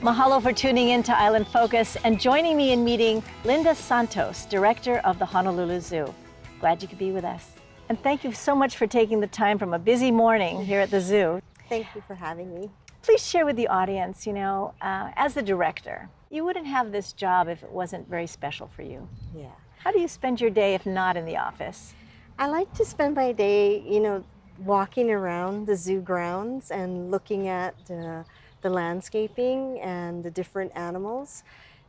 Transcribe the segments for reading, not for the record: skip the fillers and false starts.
Mahalo for tuning in to Island Focus and joining me in meeting Linda Santos, Director of the Honolulu Zoo. Glad you could be with us. And thank you so much for taking the time from a busy morning here at the zoo. Thank you for having me. Please share with the audience, as the director, you wouldn't have this job if it wasn't very special for you. Yeah. How do you spend your day if not in the office? I like to spend my day, walking around the zoo grounds and looking at the landscaping and the different animals.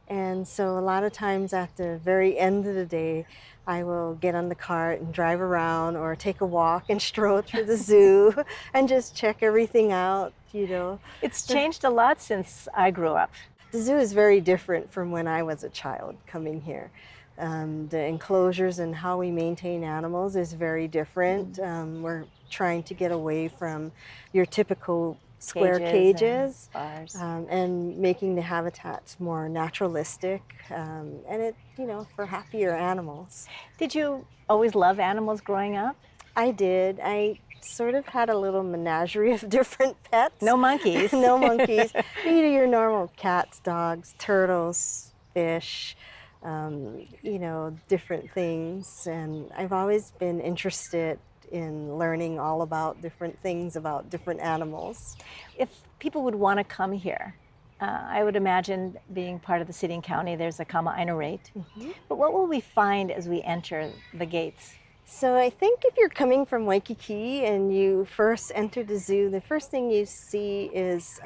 And so a lot of times at the very end of the day, I will get on the cart and drive around or take a walk and stroll through the zoo and just check everything out, It's changed a lot since I grew up. The zoo is very different from when I was a child coming here. The enclosures and how we maintain animals is very different. We're trying to get away from your typical square cages and making the habitats more naturalistic and for happier animals. Did you always love animals growing up? I did. I sort of had a little menagerie of different pets. No monkeys. No monkeys. Your normal cats, dogs, turtles, fish, different things. And I've always been interested in learning all about different things about different animals. If people would want to come here, I would imagine being part of the city and county, there's a Kama'aina rate. But what will we find as we enter the gates? So I think if you're coming from Waikiki and you first enter the zoo, the first thing you see is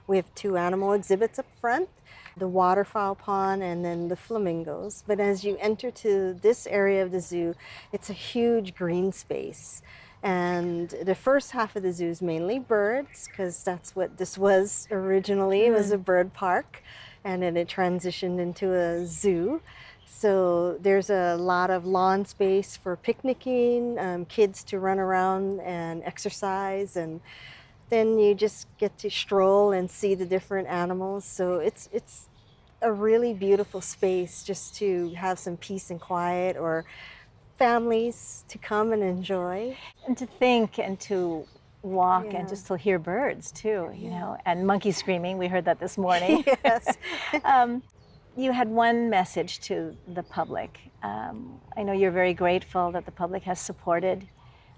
we have two animal exhibits up front, the waterfowl pond and then the flamingos. But as you enter to this area of the zoo, it's a huge green space. And the first half of the zoo is mainly birds, because that's what this was originally. It was a bird park, and then it transitioned into a zoo. So there's a lot of lawn space for picnicking, kids to run around and exercise, and then you just get to stroll and see the different animals. So it's a really beautiful space just to have some peace and quiet, or families to come and enjoy. And to think and to walk and just to hear birds too, and monkeys screaming. We heard that this morning. Yes. You had one message to the public. I know you're very grateful that the public has supported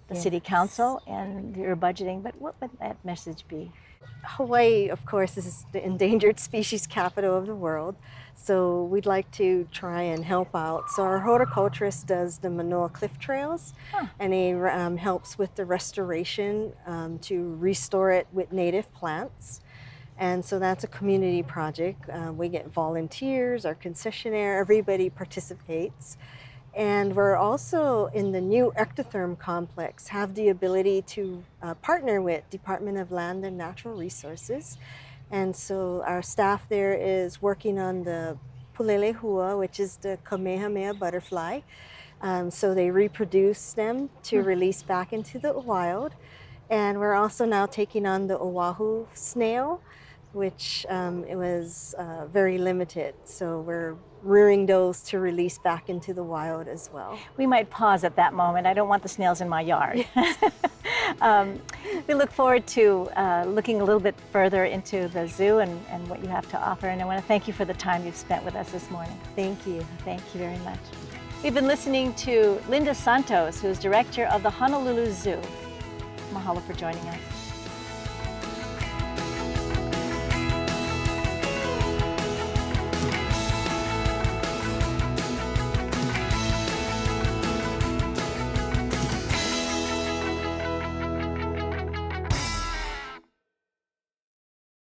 the City Council and your budgeting, but what would that message be? Hawaii, of course, is the endangered species capital of the world, so we'd like to try and help out. So our horticulturist does the Manoa Cliff Trails, and he helps with the restoration to restore it with native plants. And so that's a community project. We get volunteers, our concessionaire, everybody participates. And we're also in the new ectotherm complex have the ability to partner with Department of Land and Natural Resources. And so our staff there is working on the pulelehua, which is the Kamehameha butterfly. So they reproduce them to release back into the wild. And we're also now taking on the Oahu snail, which it was very limited. So we're rearing those to release back into the wild as well. We might pause at that moment. I don't want the snails in my yard. We look forward to looking a little bit further into the zoo and what you have to offer. And I want to thank you for the time you've spent with us this morning. Thank you. Thank you very much. We've been listening to Linda Santos, who is director of the Honolulu Zoo. Mahalo for joining us.